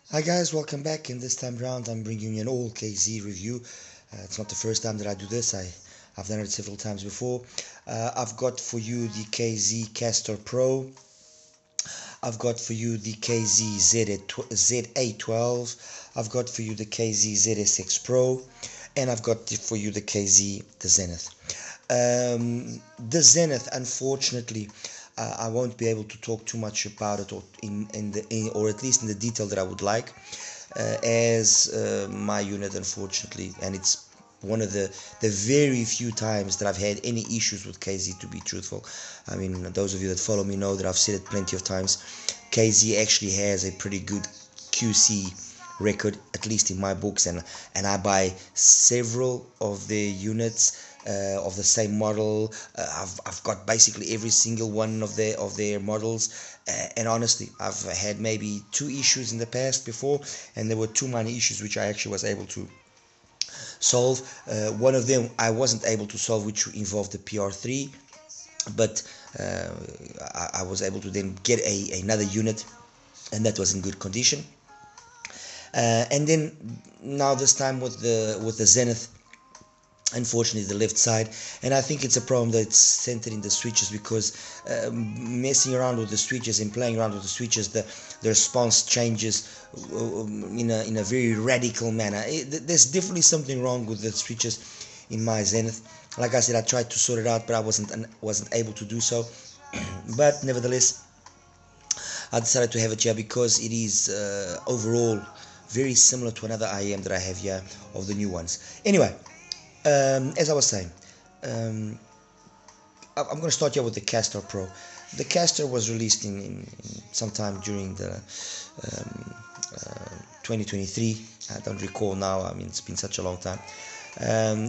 Hi guys, welcome back. In this time round I'm bringing you an all KZ review. It's not the first time that I do this. I've done it several times before. I've got for you the KZ CASTOR Pro. I've got for you the KZ ZA12. I've got for you the KZ ZSX Pro, and I've got for you the KZ the Zenith. The Zenith, unfortunately, I won't be able to talk too much about it, or or at least in the detail that I would like, as my unit, unfortunately, and it's one of the very few times that I've had any issues with KZ, to be truthful. I mean, those of you that follow me know that I've said it plenty of times. KZ actually has a pretty good QC record, at least in my books, and I buy several of their units of the same model. I've got basically every single one of their models, and honestly, I've had maybe 2 issues in the past before, and there were 2 minor issues which I actually was able to solve. One of them I wasn't able to solve, which involved the PR3, but I was able to then get another unit, and that was in good condition. And then now this time with the Zenith, unfortunately the left side, and I think it's a problem that's centered in the switches, because messing around with the switches and playing around with the switches, the response changes in a very radical manner. There's definitely something wrong with the switches in my Zenith. Like I said, I tried to sort it out, but I wasn't able to do so. But nevertheless, I decided to have it here because it is overall very similar to another IEM that I have here of the new ones. Anyway, as I was saying, I'm going to start here with the CASTOR Pro. The CASTOR was released in sometime during the 2023. I don't recall now. I mean, it's been such a long time.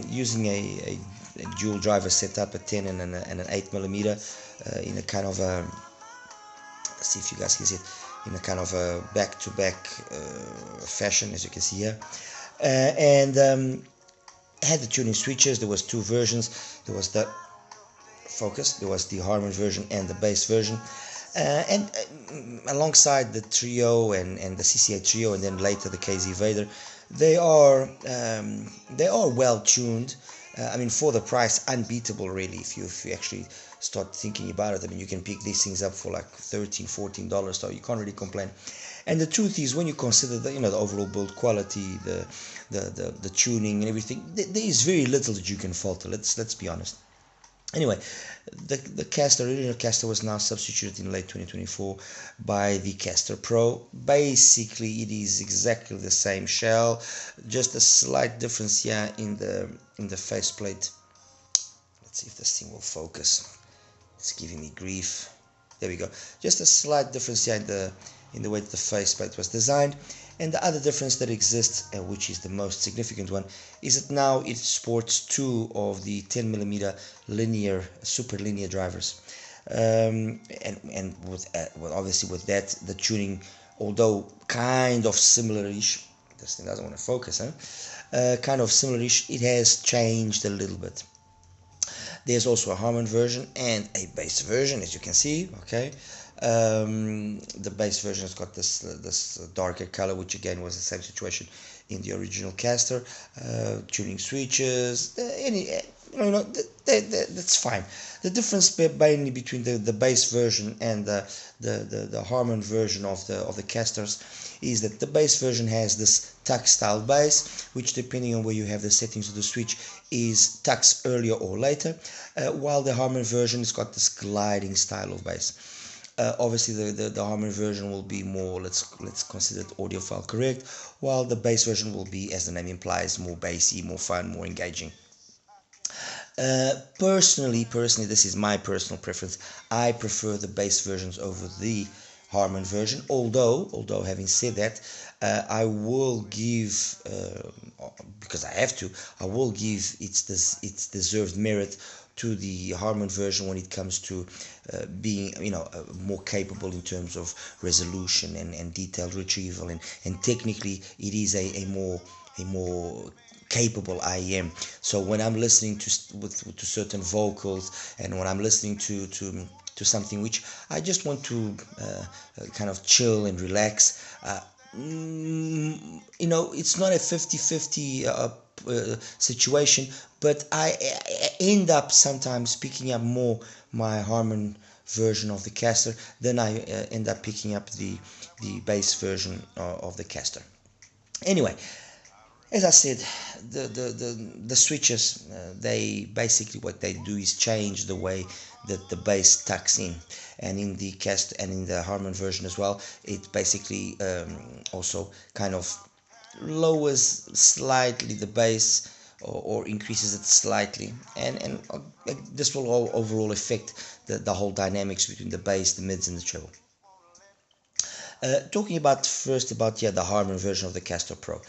Using a dual driver setup, a 10 and an 8mm, in a kind of a, let's see if you guys can see it, in a kind of a back-to-back fashion, as you can see here, and had the tuning switches. There was 2 versions. There was the Focus, there was the Harman version and the bass version, and alongside the Trio and the CCA Trio, and then later the KZ Vader, they are well tuned. I mean, for the price, unbeatable really. If you actually start thinking about it, I mean, you can pick these things up for like $13-14, so you can't really complain. And the truth is, when you consider the the overall build quality, the tuning and everything, there is very little that you can falter. Let's be honest. Anyway, the original CASTOR was now substituted in late 2024 by the CASTOR Pro. Basically, it is exactly the same shell, just a slight difference here in the faceplate. Let's see if this thing will focus. It's giving me grief. There we go. Just a slight difference here in the way that the faceplate was designed. And the other difference that exists, which is the most significant one, is that now it sports 2 of the 10mm linear, super linear drivers. And with well, obviously with that, the tuning, although kind of similar-ish, this thing doesn't want to focus, kind of similar-ish, it has changed a little bit. There's also a Harman version and a bass version, as you can see. Okay, the bass version has got this darker color, which again was the same situation in the original CASTOR. Tuning switches, that's fine. The difference mainly between the bass version and the Harman version of the CASTORs is that the bass version has this tuck style bass, which depending on where you have the settings of the switch is tucks earlier or later, while the Harman version has got this gliding style of bass. Obviously the Harman version will be more, let's consider it audiophile correct, while the bass version will be, as the name implies, more bassy, more fun, more engaging. Personally, this is my personal preference. I prefer the bass versions over the Harman version. Although having said that, I will give, because I have to, I will give its deserved merit to the Harman version when it comes to being, more capable in terms of resolution and detailed retrieval, and technically it is a more capable IEM. So when I'm listening to certain vocals, and when I'm listening to something which I just want to kind of chill and relax, you know, it's not a 50-50 situation, but I end up sometimes picking up more my Harman version of the CASTOR than I end up picking up the bass version of the CASTOR. Anyway, as I said, the switches, they basically, what they do is change the way that the bass tucks in, and in the cast and in the Harman version as well, it basically also kind of lowers slightly the bass, or increases it slightly, and this will all overall affect the whole dynamics between the bass, the mids, and the treble. Talking about first about, yeah, the Harman version of the CASTOR Pro.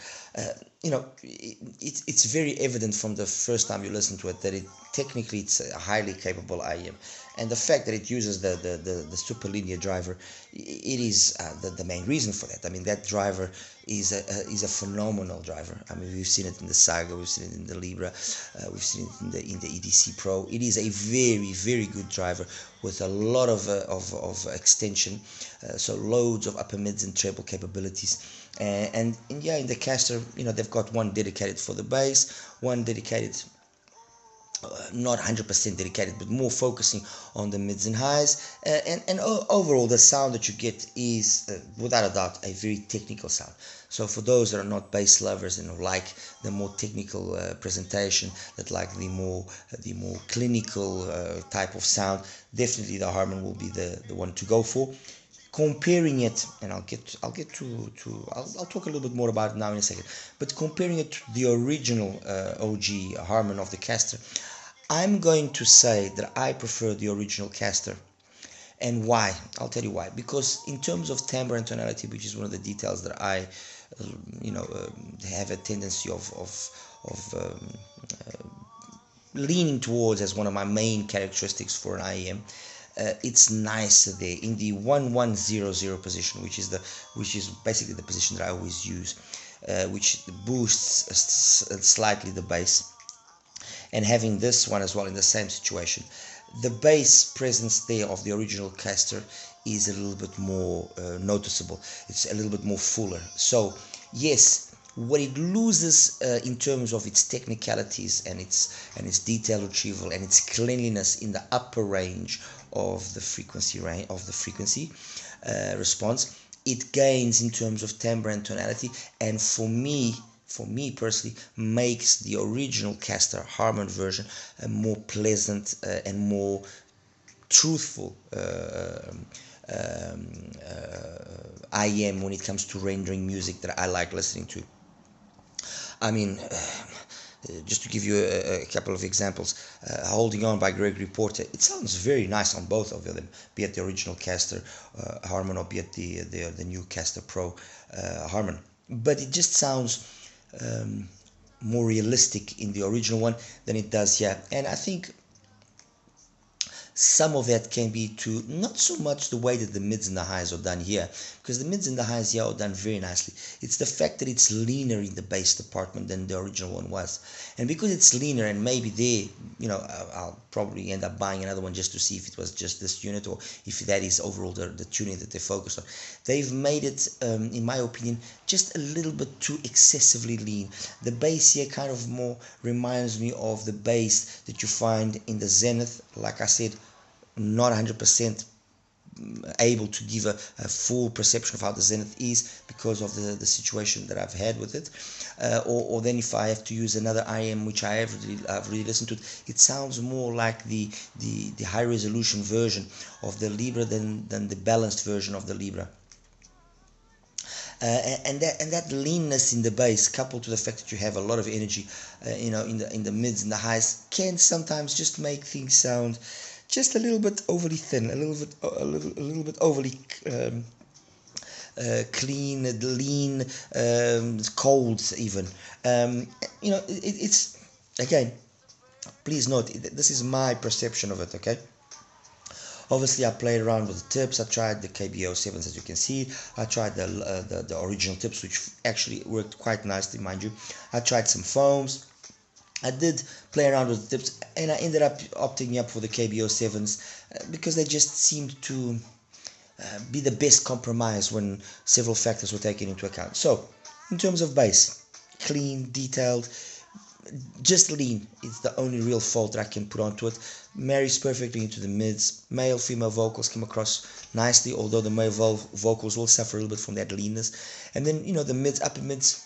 You know, it's very evident from the first time you listen to it that technically it's a highly capable IEM, and the fact that it uses the super linear driver, it is the main reason for that. I mean, that driver is a phenomenal driver. I mean, we've seen it in the Saga, we've seen it in the Libra, we've seen it in the EDC Pro. It is a very good driver with a lot of extension, so loads of upper mids and treble capabilities. And yeah, in the CASTOR, you know, they've got one dedicated for the bass, one dedicated, not 100% dedicated, but more focusing on the mids and highs, and overall the sound that you get is without a doubt a very technical sound. So for those that are not bass lovers and like the more technical presentation, that like the more clinical type of sound, definitely the Harman will be the one to go for. Comparing it, and I'll talk a little bit more about it now in a second, but comparing it to the original OG Harman of the CASTOR, I'm going to say that I prefer the original CASTOR. And why? I'll tell you why. Because in terms of timbre and tonality, which is one of the details that I have a tendency of leaning towards as one of my main characteristics for an IEM, it's nice there in the 1100 position, which is basically the position that I always use, which boosts slightly the bass. And having this one as well in the same situation, the bass presence there of the original CASTOR is a little bit more noticeable. It's a little bit more fuller. So yes, what it loses in terms of its technicalities and its detail retrieval and its cleanliness in the upper range of the frequency response, it gains in terms of timbre and tonality. And for me personally, makes the original CASTOR Harman version a more pleasant and more truthful IEM when it comes to rendering music that I like listening to. I mean, just to give you a couple of examples, Holding On by Gregory Porter, it sounds very nice on both of them, be it the original CASTOR Harman or be it the new CASTOR Pro Harman. But it just sounds more realistic in the original one than it does here. And I think some of that can be to not so much the way that the mids and the highs are done here, because the mids and the highs here are done very nicely. It's the fact that it's leaner in the bass department than the original one was. And because it's leaner, and maybe there, you know, I'll probably end up buying another one just to see if it was just this unit or if that is overall the tuning that they focused on. They've made it, in my opinion, just a little bit too excessively lean. The bass here kind of more reminds me of the bass that you find in the Zenith. Like I said, not 100% able to give a full perception of how the Zenith is because of the situation that I've had with it, or then if I have to use another IEM which I've really listened to, it sounds more like the high resolution version of the Libra than the balanced version of the Libra. And that leanness in the bass, coupled to the fact that you have a lot of energy, you know, in the mids and the highs, can sometimes just make things sound just a little bit overly thin, a little bit overly clean, lean, cold even. You know, it's again. Please note, this is my perception of it. Okay. Obviously, I played around with the tips. I tried the KBO7s, as you can see. I tried the original tips, which actually worked quite nicely, mind you. I tried some foams. I did play around with the tips, and I ended up opting up for the KBO7s because they just seemed to be the best compromise when several factors were taken into account. So in terms of bass, clean, detailed, just lean is the only real fault that I can put onto it. Marries perfectly into the mids. Male, female vocals come across nicely, although the male vocals will suffer a little bit from that leanness. And then, you know, the mids, upper mids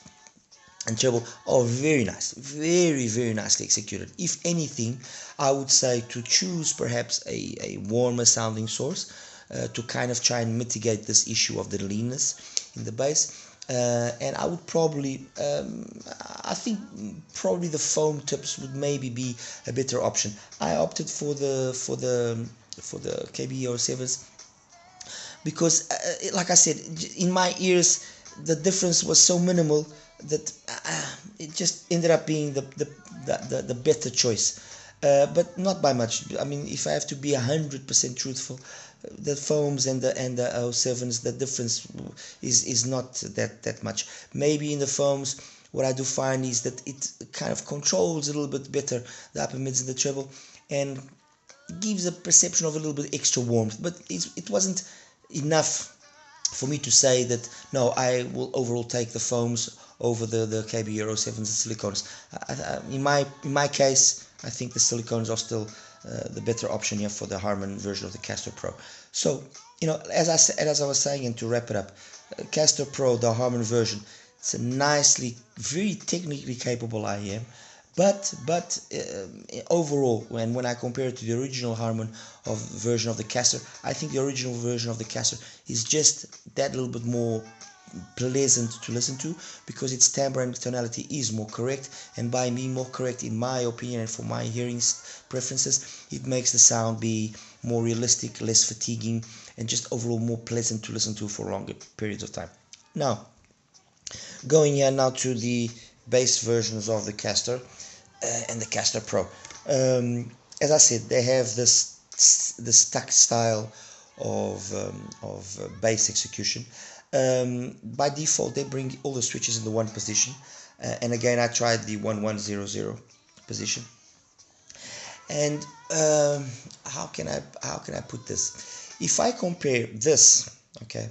and treble are very nice, very, very nicely executed. If anything, I would say to choose perhaps a warmer sounding source to kind of try and mitigate this issue of the leanness in the bass. And I would probably, I think probably the foam tips would maybe be a better option. I opted for the KB07s because, like I said, in my ears the difference was so minimal that it just ended up being the better choice. But not by much. I mean, if I have to be 100% truthful, the foams and the 07s, the difference is not that much. Maybe in the foams, what I do find is that it kind of controls a little bit better the upper mids and the treble, and gives a perception of a little bit extra warmth. But it wasn't enough for me to say that no, I will overall take the foams over the KB07s and silicones. In my case, I think the silicones are still the better option here for the Harman version of the CASTOR Pro. So, you know, as I was saying, and to wrap it up, CASTOR Pro, the Harman version, it's a nicely, very technically capable IEM, but overall, when I compare it to the original Harman version of the CASTOR, I think the original version of the CASTOR is just that little bit more pleasant to listen to, because its timbre and tonality is more correct, and by being more correct, in my opinion and for my hearing preferences, it makes the sound be more realistic, less fatiguing, and just overall more pleasant to listen to for longer periods of time. Now, going here now to the bass versions of the CASTOR and the CASTOR Pro. As I said, they have this stuck style of bass execution. By default, they bring all the switches in the one position, and again I tried the 1100 position. And how can I put this? If I compare this, okay,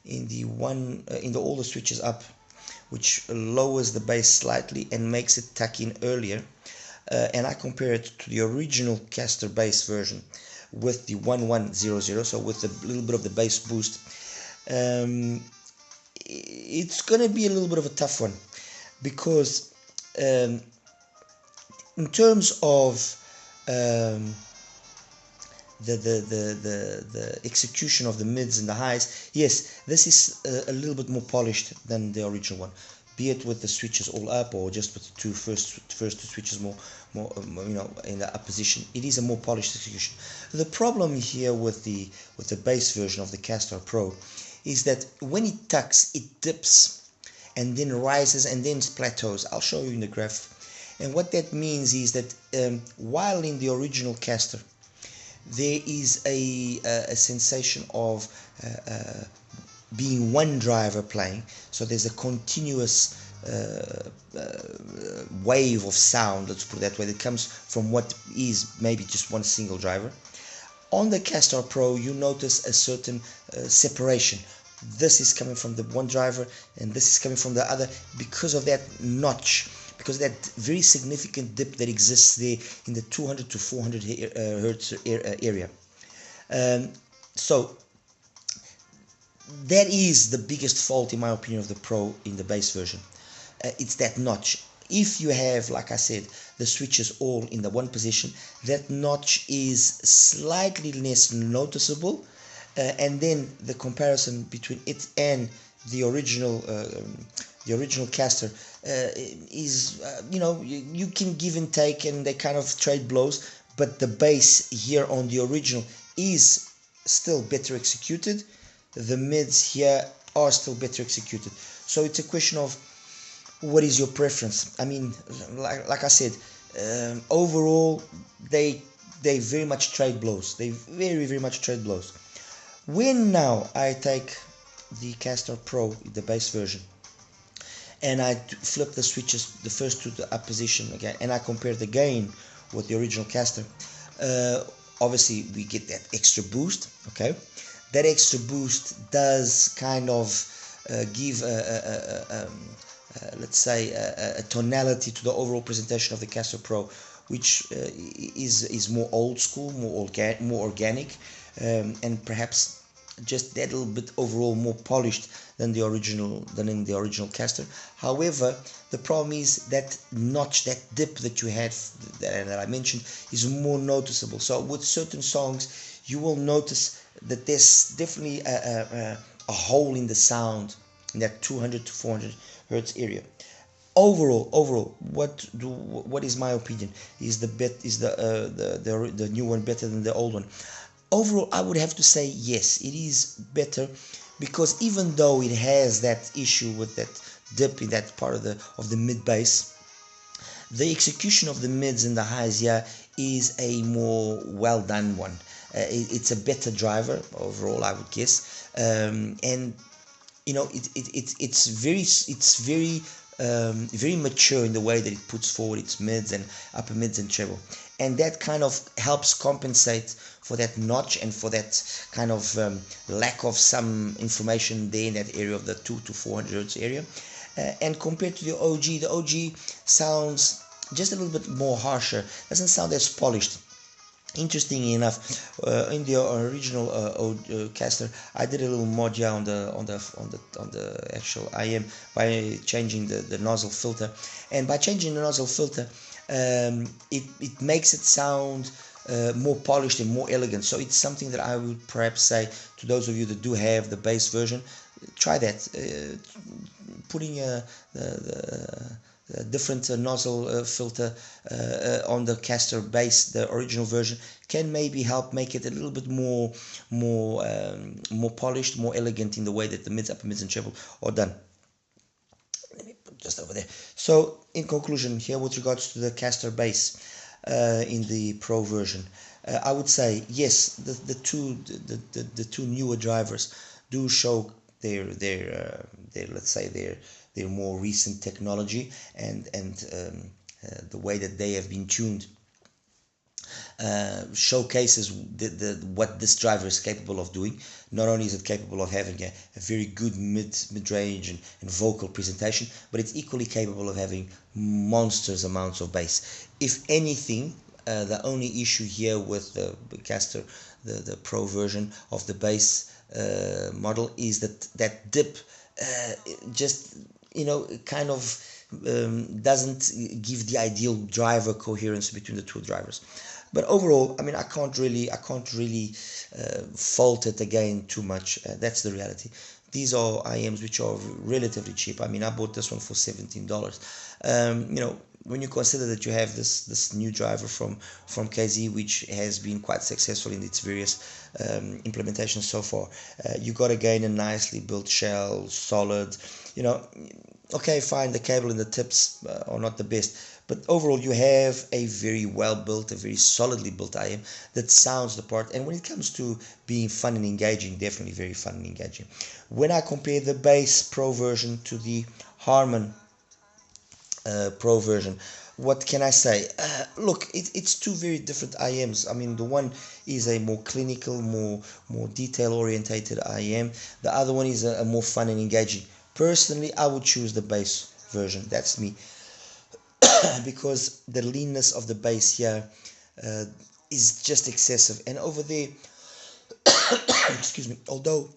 in the all the switches up, which lowers the bass slightly and makes it tuck in earlier, and I compare it to the original CASTOR bass version with the 1100, so with a little bit of the bass boost, it's going to be a little bit of a tough one, because in terms of the execution of the mids and the highs, yes, this is a little bit more polished than the original one, be it with the switches all up or just with the first two switches more you know, in the up position. It is a more polished execution. The problem here with the bass version of the CASTOR Pro is that when it tucks, it dips and then rises and then plateaus. I'll show you in the graph. And what that means is that while in the original CASTOR there is a sensation of being one driver playing, so there's a continuous wave of sound, let's put it that way, that comes from what is maybe just one single driver. On the CASTOR Pro, you notice a certain separation. This is coming from the one driver and this is coming from the other, because of that notch, because of that very significant dip that exists there in the 200 to 400 hertz area. So that is the biggest fault, in my opinion, of the Pro in the bass version. It's that notch. If you have, like I said, the switches all in the one position, that notch is slightly less noticeable, and then the comparison between it and the original CASTOR is, you know, you can give and take, and they kind of trade blows, but the bass here on the original is still better executed. The mids here are still better executed. So it's a question of what is your preference. I mean, like I said, overall they very much trade blows. They very much trade blows. When now I take the CASTOR Pro, the bass version, and I flip the switches, the first to the up position again, and I compare the gain with the original CASTOR, obviously we get that extra boost, okay? that extra boost does kind of give let's say a tonality to the overall presentation of the CASTOR Pro, which is more old school, more organic, and perhaps just that little bit overall more polished than in the original CASTOR. However, the problem is that notch, that dip that you had that I mentioned, is more noticeable. So with certain songs, you will notice that there's definitely a hole in the sound in that 200 to 400 hertz area. Overall, what is my opinion? Is the new one better than the old one? Overall, I would have to say yes, it is better, because even though it has that issue with that dip in that part of the mid bass, the execution of the mids and the highs here is a more well done one. It's a better driver overall, I would guess, and you know it's very mature in the way that it puts forward its mids and upper mids and treble, and that kind of helps compensate for that notch and for that kind of lack of some information there in that area of the 2 to 400 hertz area. And compared to the OG sounds just a little bit more harsher, doesn't sound as polished. Interestingly enough, in the original CASTOR, I did a little mod here on the actual IM by changing the nozzle filter, and by changing the nozzle filter, it makes it sound more polished and more elegant. So it's something that I would perhaps say to those of you that do have the bass version, try that. Putting the different nozzle filter on the CASTOR bass, the original version, can maybe help make it a little bit more polished, more elegant in the way that the mids, upper mids, and treble are done. Let me put just over there. So, in conclusion, here with regards to the CASTOR bass in the Pro version, I would say yes, the two newer drivers do show their let's say their more recent technology, and the way that they have been tuned showcases what this driver is capable of doing. Not only is it capable of having a very good mid-range and vocal presentation, but it's equally capable of having monstrous amounts of bass. If anything, the only issue here with the CASTOR, the Pro version of the bass model, is that dip just, you know, kind of doesn't give the ideal driver coherence between the two drivers. But overall, I mean, I can't really fault it again too much. That's the reality. These are IMs which are relatively cheap. I mean, I bought this one for $17. You know, when you consider that you have this new driver from KZ, which has been quite successful in its various implementations so far, you got again a nicely built shell, solid. You know, okay, fine, the cable and the tips are not the best, but overall you have a very well built, a very solidly built IM that sounds the part. And when it comes to being fun and engaging, definitely very fun and engaging. When I compare the bass Pro version to the Harman Pro version, what can I say? Look, it's two very different IMs. I mean, the one is a more clinical, more detail orientated IM. The other one is a more fun and engaging. Personally, I would choose the bass version. That's me. Because the leanness of the bass here is just excessive. And over there, excuse me, although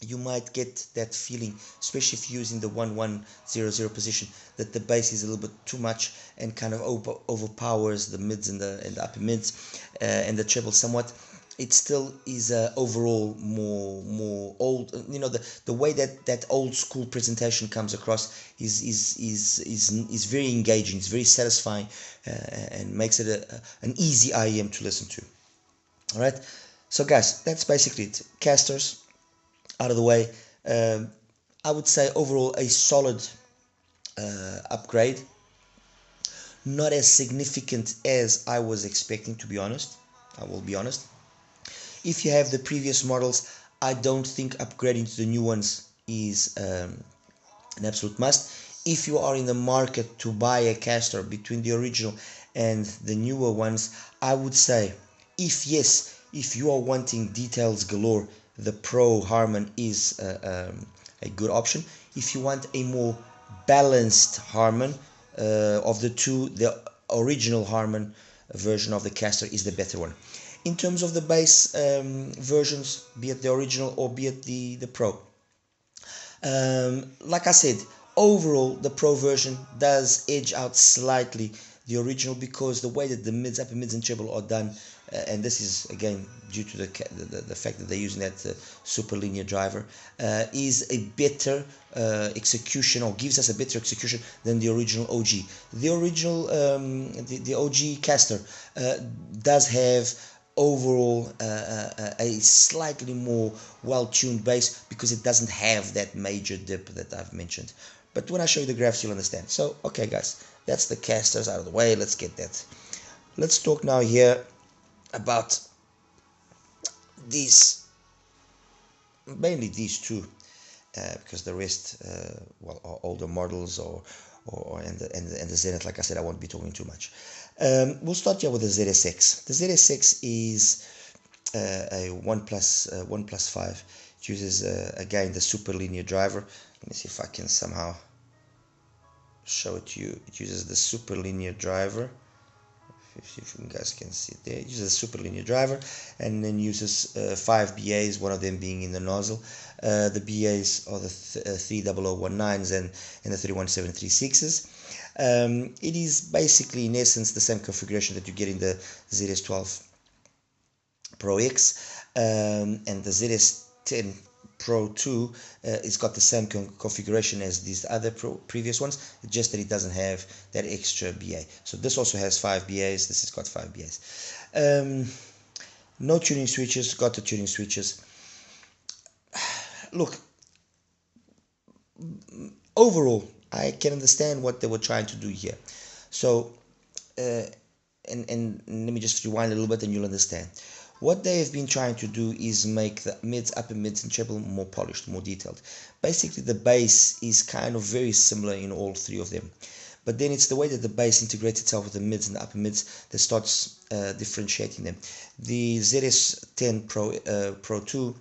you might get that feeling, especially if you're using the 1100 position, that the bass is a little bit too much and kind of overpowers the mids and the upper mids and the treble somewhat. It still is overall more old. You know, the way that old school presentation comes across is very engaging. It's very satisfying and makes it an easy IEM to listen to. All right, so guys, that's basically it. CASTORs out of the way. I would say overall a solid upgrade. Not as significant as I was expecting, to be honest. I will be honest. If you have the previous models, I don't think upgrading to the new ones is an absolute must. If you are in the market to buy a CASTOR between the original and the newer ones, I would say, if yes, if you are wanting details galore, the Pro Harman is a good option. If you want a more balanced Harman of the two, the original Harman version of the CASTOR is the better one. In terms of the bass versions, be it the original or be it the Pro, like I said, overall the Pro version does edge out slightly the original, because the way that the mids, upper mids and treble are done, and this is again due to the fact that they're using that super linear driver, is a better execution, or gives us a better execution than the original OG. The original, the OG CASTOR does have overall a slightly more well-tuned bass, because it doesn't have that major dip that I've mentioned. But when I show you the graphs, you'll understand. So, okay guys, that's the CASTORs out of the way. Let's get that. Let's talk now here about these, mainly these two, because the rest, well, are older models, or and the Zenith. Like I said, I won't be talking too much. We'll start here with the ZSX. The ZSX is a 1+5. It uses again the super linear driver. Let me see if I can somehow show it to you. It uses the super linear driver. If you guys can see it there, it uses a super linear driver, and then uses 5 BAs, one of them being in the nozzle. The BAs are the 30019s and the 31736s. It is basically, in essence, the same configuration that you get in the ZS12 Pro X, and the ZS10 Pro 2 it's got the same configuration as these other previous ones, just that it doesn't have that extra BA. So this also has 5 BAs, this has got 5 BAs. No tuning switches, got the tuning switches. Look, overall, I can understand what they were trying to do here. So, and let me just rewind a little bit and you'll understand. What they have been trying to do is make the mids, upper mids and treble more polished, more detailed. Basically, the bass is kind of very similar in all three of them. But then it's the way that the bass integrates itself with the mids and the upper mids that starts differentiating them. The ZS10 Pro 2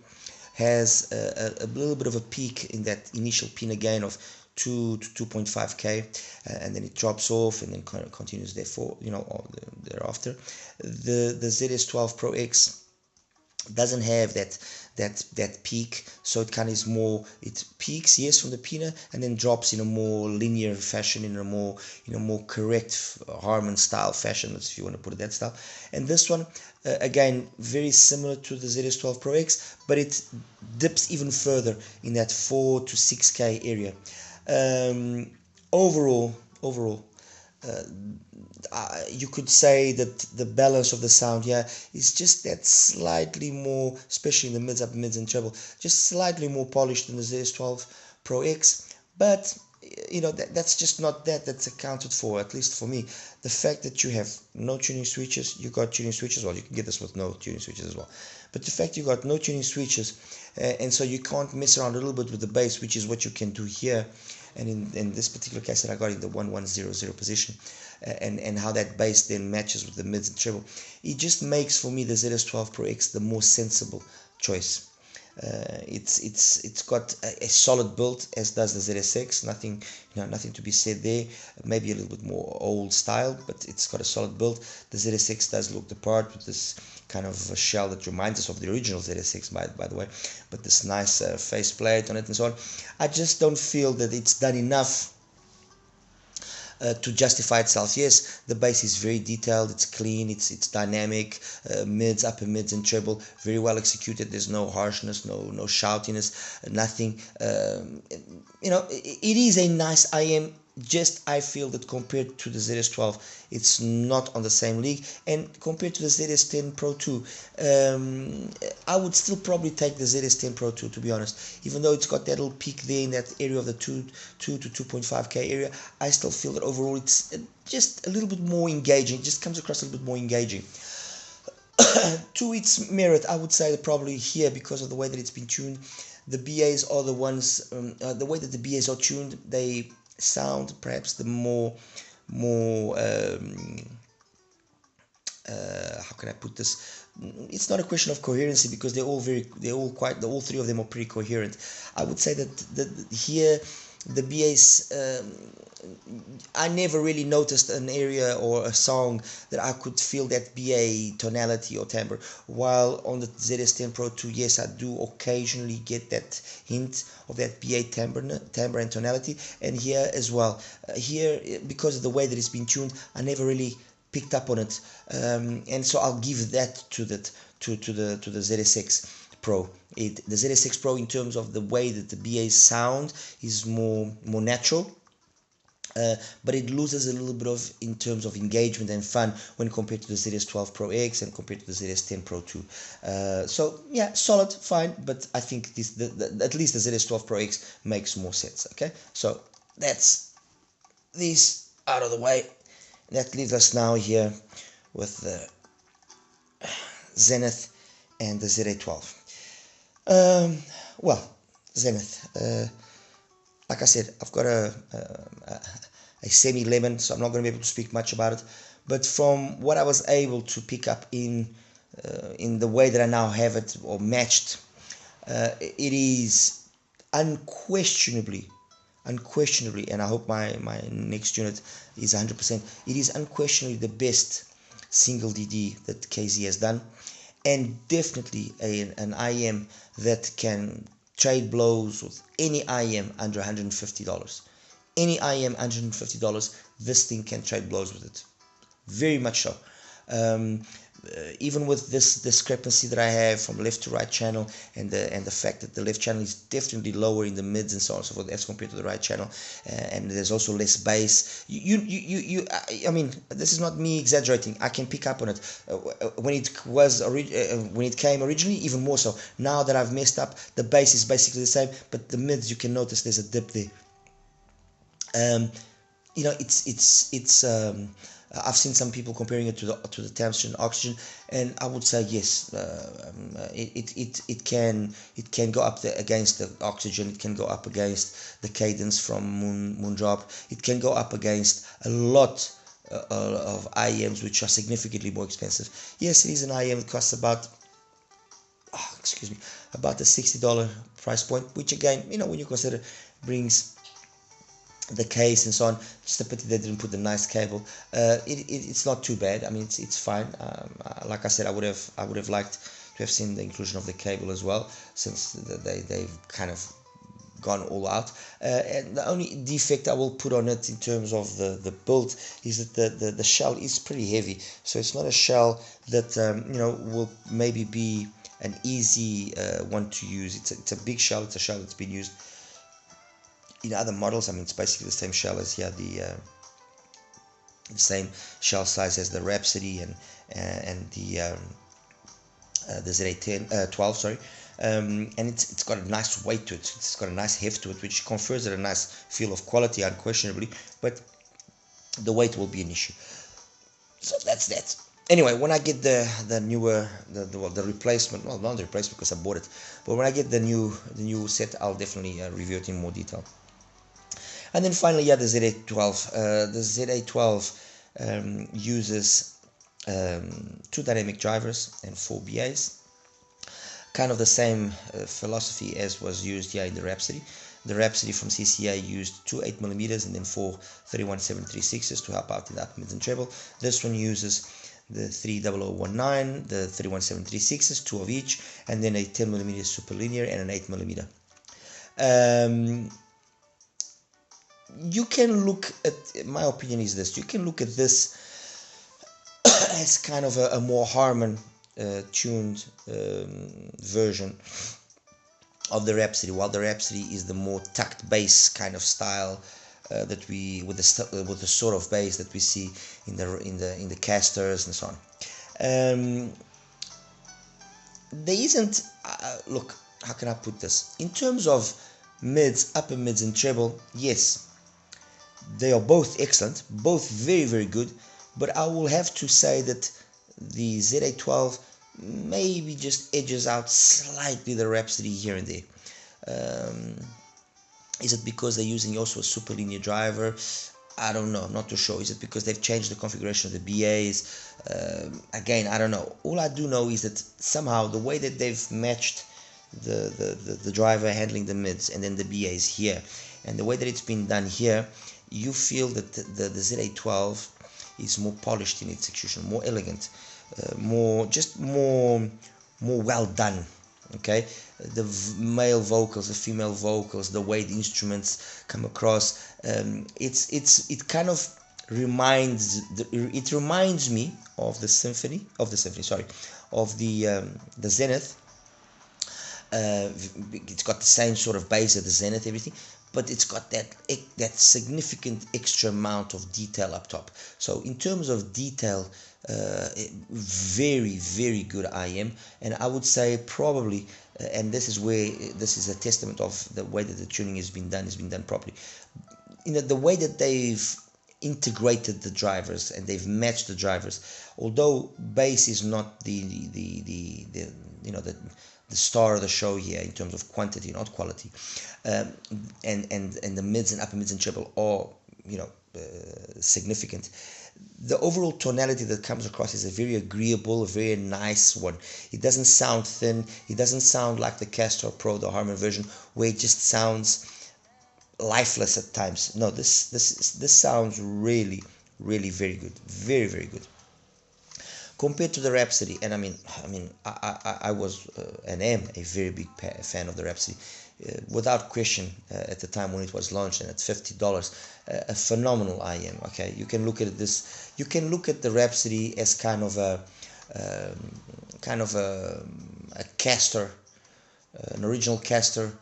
has a little bit of a peak in that initial pinna gain of 2 to 2.5k, and then it drops off and then kind of continues therefore, thereafter. The ZS12 Pro X doesn't have that peak, so it kind of is more, it peaks, yes, from the pinna, and then drops in a more linear fashion, in a more correct Harman style fashion, if you want to put it that style. And this one, again, very similar to the ZS12 Pro X, but it dips even further in that 4 to 6k area. Overall, you could say that the balance of the sound here is just that slightly more, especially in the mids, upper mids and treble, just slightly more polished than the ZS12 Pro X. But that's just not that's accounted for, at least for me. The fact that you have no tuning switches, you got tuning switches, well, you can get this with no tuning switches as well, but the fact you got no tuning switches, and so you can't mess around a little bit with the bass, which is what you can do here. And in this particular case that I got in the 1100 position, and how that bass then matches with the mids and treble, it just makes for me the ZS12 Pro X the more sensible choice. It's got a solid build, as does the ZSX. Nothing to be said there. Maybe a little bit more old style, but it's got a solid build. The ZSX does look the part with this kind of a shell that reminds us of the original ZSX, by the way, but this nice faceplate on it and so on. I just don't feel that it's done enough to justify itself. Yes, the bass is very detailed, it's clean, it's dynamic, mids, upper mids and treble, very well executed. There's no harshness, no shoutiness, nothing. It is a nice IM. Just I feel that compared to the ZS12, it's not on the same league, and compared to the ZS10 Pro 2, I would still probably take the ZS10 Pro 2, to be honest. Even though it's got that little peak there in that area of the 2 to 2.5k area, I still feel that overall it's just a little bit more engaging. It just comes across a little bit more engaging. To its merit, I would say that probably here, because of the way that it's been tuned, the BAs are the ones, the way that the BAs are tuned, they sound perhaps the more how can I put this, it's not a question of coherency, because all three of them are pretty coherent. I would say that here the bass, I never really noticed an area or a song that I could feel that BA tonality or timbre, while on the ZS10 Pro 2, yes, I do occasionally get that hint of that BA timbre and tonality, and here as well. Here, because of the way that it's been tuned, I never really picked up on it, and so I'll give that to the ZSX Pro. The ZSX Pro, in terms of the way that the BA sound, is more natural, but it loses a little bit of in terms of engagement and fun when compared to the ZS12 Pro X and compared to the ZS10 Pro 2. So yeah, solid, fine, but I think at least the ZS12 Pro X makes more sense. Okay, so that's this out of the way. That leaves us now here with the Zenith and the ZA12. Well, Zenith, like I said, I've got a semi-lemon, so I'm not going to be able to speak much about it. But from what I was able to pick up in the way that I now have it, or matched, it is unquestionably, and I hope my next unit is 100%, it is unquestionably the best single DD that KZ has done, and definitely an IM that can trade blows with any IM under $150. Any IM $150, this thing can trade blows with it, very much so. Even with this discrepancy that I have from left to right channel, and the fact that the left channel is definitely lower in the mids and so on and so forth as compared to the right channel, and there's also less bass. I mean, this is not me exaggerating. I can pick up on it when it came originally, even more so. Now that I've messed up, the bass is basically the same, but the mids, you can notice there's a dip there. You know, I've seen some people comparing it to the Tungsten Oxygen, and I would say yes, it can go up against the Oxygen. It can go up against the Cadence from Moondrop. It can go up against a lot of IEMs which are significantly more expensive. Yes, it is an IEM that costs about about the $60 price point, which again, you know, when you consider brings the case and so on, just a pity they didn't put the nice cable. It's not too bad. I mean, it's fine. Like I said, I would have liked to have seen the inclusion of the cable as well, since they've kind of gone all out. And the only defect I will put on it in terms of the build is that the shell is pretty heavy, so it's not a shell that you know, will maybe be an easy one to use. It's a big shell. It's a shell that's been used in other models. I mean, it's basically the same shell as here, the same shell size as the Rhapsody and the ZA10 12, sorry, and it's got a nice weight to it. It's got a nice heft to it, which confers it a nice feel of quality, unquestionably. But the weight will be an issue. So that's that. Anyway, when I get the newer the replacement, well, not the replacement because I bought it, but when I get the new set, I'll definitely review it in more detail. And then finally, yeah, the ZA12. The ZA12 uses 2 dynamic drivers and 4 BAs. Kind of the same philosophy as was used here in the Rhapsody. The Rhapsody from CCA used 2 8mm and then 4 31-736s to help out in the upper mids and treble. This one uses the 30019, the 31-736s, 2 of each, and then a 10mm super linear and an 8mm. You can look at, my opinion is this, you can look at this as kind of a more Harman tuned version of the Rhapsody, while the Rhapsody is the more tucked bass kind of style that we with the sort of bass that we see in the CASTORs and so on. There isn't look, how can I put this, in terms of mids, upper mids and treble, yes, they are both excellent, both very, very good, but I will have to say that the ZA12 maybe just edges out slightly the Rhapsody here and there. Is it because they're using also a super linear driver? I don't know, I'm not too sure. Is it because they've changed the configuration of the BAs? Again, I don't know. All I do know is that somehow the way that they've matched the driver handling the mids and then the BAs here, and the way that it's been done here, you feel that the ZA12 is more polished in its execution, more elegant, more well done. Okay, the male vocals, the female vocals, the way the instruments come across, it kind of reminds me of the Zenith. It's got the same sort of bass as the Zenith, everything, but it's got that significant extra amount of detail up top. So in terms of detail, very good IM, and I would say probably, and this is a testament of the way that the tuning has been done properly. The way that they've integrated the drivers and they've matched the drivers, although bass is not the star of the show here in terms of quantity, not quality, and the mids and upper mids and treble are significant. The overall tonality that comes across is a very agreeable, a very nice one. It doesn't sound thin. It doesn't sound like the CASTOR Pro, the Harman version, where it just sounds lifeless at times. No, this sounds really very good, very good. Compared to the Rhapsody, and I was and am a very big fan of the Rhapsody, without question. At the time when it was launched, and it's $50, a phenomenal IM. Okay, you can look at this. You can look at the Rhapsody as kind of a CASTOR, an original CASTOR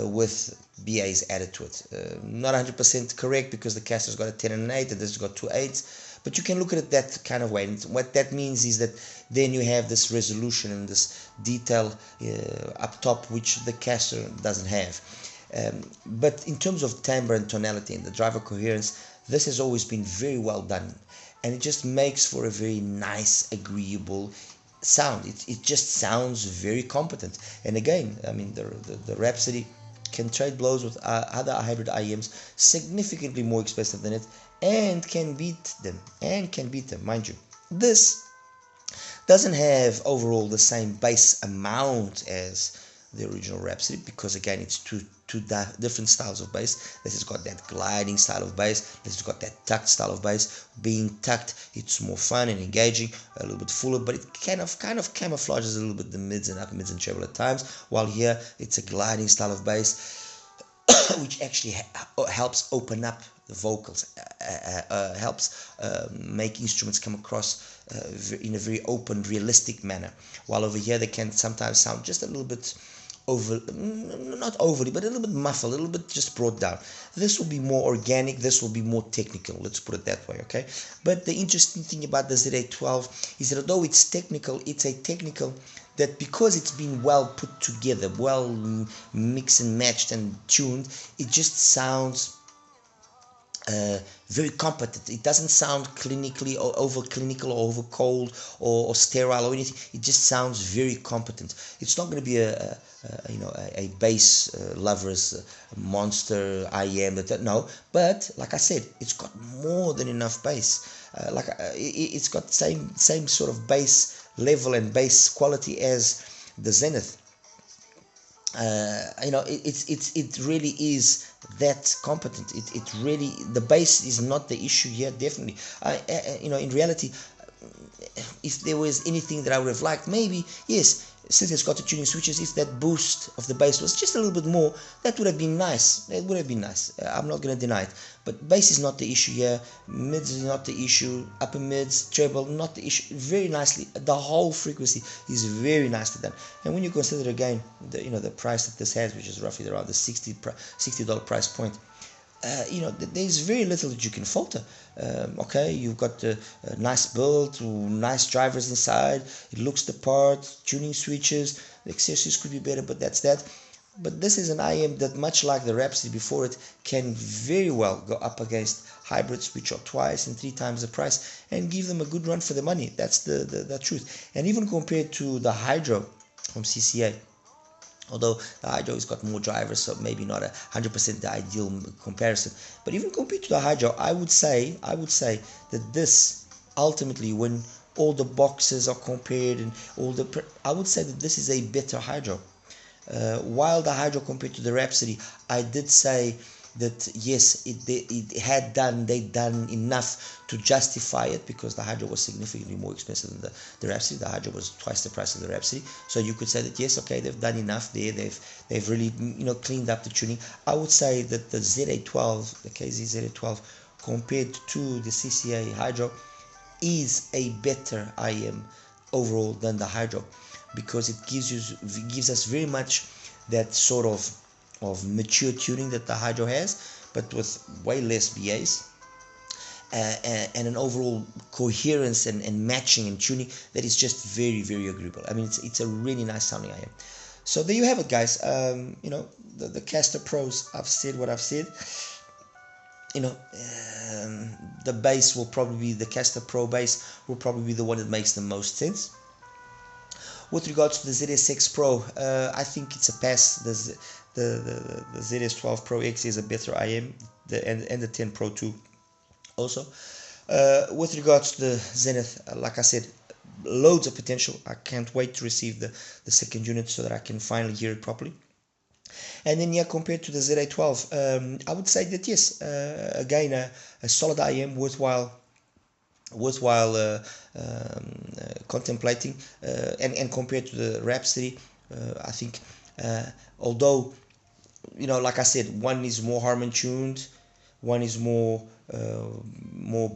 with BAs added to it. Not 100% correct, because the CASTOR's got a 10 and an 8, and this has got 2 8s. But you can look at it that kind of way. And what that means is that then you have this resolution and this detail up top, which the CASTOR doesn't have. But in terms of timbre and tonality and the driver coherence, this has always been very well done. And it just makes for a very nice, agreeable sound. It just sounds very competent. And again, the Rhapsody can trade blows with other hybrid IMs significantly more expensive than it, and can beat them, mind you. This doesn't have overall the same bass amount as the original Rhapsody, because again, it's two different styles of bass. This has got that gliding style of bass, this has got that tucked style of bass. Being tucked, it's more fun and engaging, a little bit fuller, but it kind of camouflages a little bit the mids and upper mids and treble at times, while here it's a gliding style of bass, which actually helps open up the vocals, helps make instruments come across in a very open, realistic manner, while over here they can sometimes sound just a little bit not overly, but a little bit muffled, a little bit just brought down. This will be more organic, this will be more technical, let's put it that way, okay? But the interesting thing about the ZA12 is that although it's technical, it's a technical that, because it's been well put together, well mixed and matched and tuned, it just sounds very competent. It doesn't sound clinically or over clinical or over cold or sterile or anything. It just sounds very competent. It's not going to be a bass lover's monster IM no, but like I said, it's got more than enough bass. It's got the same sort of bass level and bass quality as the Zenith. It really is that competent. It really, the bass is not the issue here, definitely. In reality, if there was anything that I would have liked, maybe, yes, since it's got the tuning switches, if that boost of the bass was just a little bit more, that would have been nice. It would have been nice. I'm not going to deny it. But bass is not the issue here. Mids is not the issue. Upper mids, treble, not the issue. Very nicely, the whole frequency is very nicely done. And when you consider again, the price that this has, which is roughly around the $60 price point, there's very little that you can falter. Okay, you've got a nice build, nice drivers inside, it looks the part, tuning switches, the accessories could be better, but that's that. But this is an IM that, much like the Rhapsody before it, can very well go up against hybrids, which are 2 and 3 times the price, and give them a good run for the money. That's the truth. And even compared to the Hydro from CCA, although the Hydro has got more drivers, so maybe not 100% the ideal comparison. But even compared to the Hydro, I would say that this ultimately, when all the boxes are compared and I would say that this is a better Hydro. While the Hydro compared to the Rhapsody, I did say that yes, they'd done enough to justify it, because the Hydro was significantly more expensive than the Rhapsody. The Hydro was twice the price of the Rhapsody, so you could say that yes, okay, they've done enough there. They've really cleaned up the tuning. I would say that the ZA12, the KZ ZA12, compared to the CCA Hydro, is a better IM overall than the Hydro, because it gives us very much that sort of mature tuning that the Hydro has, but with way less BAs, and an overall coherence and matching and tuning that is just very, very agreeable. I mean, it's a really nice sounding IM. So there you have it, guys. The CASTOR Pros, I've said what I've said. The bass will probably be the CASTOR Pro bass, will probably be the one that makes the most sense. With regards to the ZS6 Pro, I think it's a pass. The ZS12 Pro X is a better IM, and the 10 Pro 2 also. With regards to the Zenith, like I said, loads of potential. I can't wait to receive the second unit so that I can finally hear it properly. And then, yeah, compared to the ZA12, I would say that yes, again, a solid IM, worthwhile contemplating, and compared to the Rhapsody, I think, although, like I said, one is more Harman tuned, one is more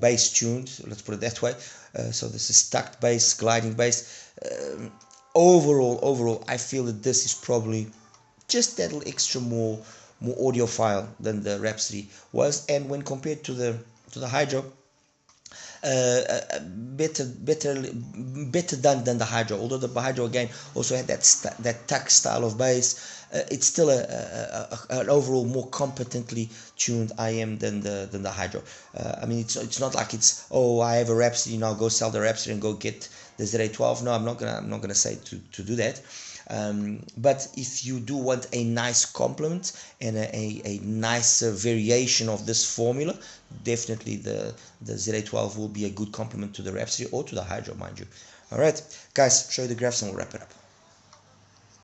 bass tuned, let's put it that way. So this is stacked bass, gliding bass. Overall, I feel that this is probably just that little extra more audiophile than the Rhapsody was, and when compared to the Hydro, better done than the Hydro. Although the Hydro again also had that tuck style of bass, it's still an overall more competently tuned IM than the Hydro. I mean, it's not like it's, oh, I have a Rhapsody, now go sell the Rhapsody and go get the ZA12. No, I'm not gonna say to do that. But if you do want a nice complement and a nicer variation of this formula, definitely the ZA12 will be a good complement to the Rhapsody or to the Hydro, mind you. Alright, guys, show you the graphs and we'll wrap it up.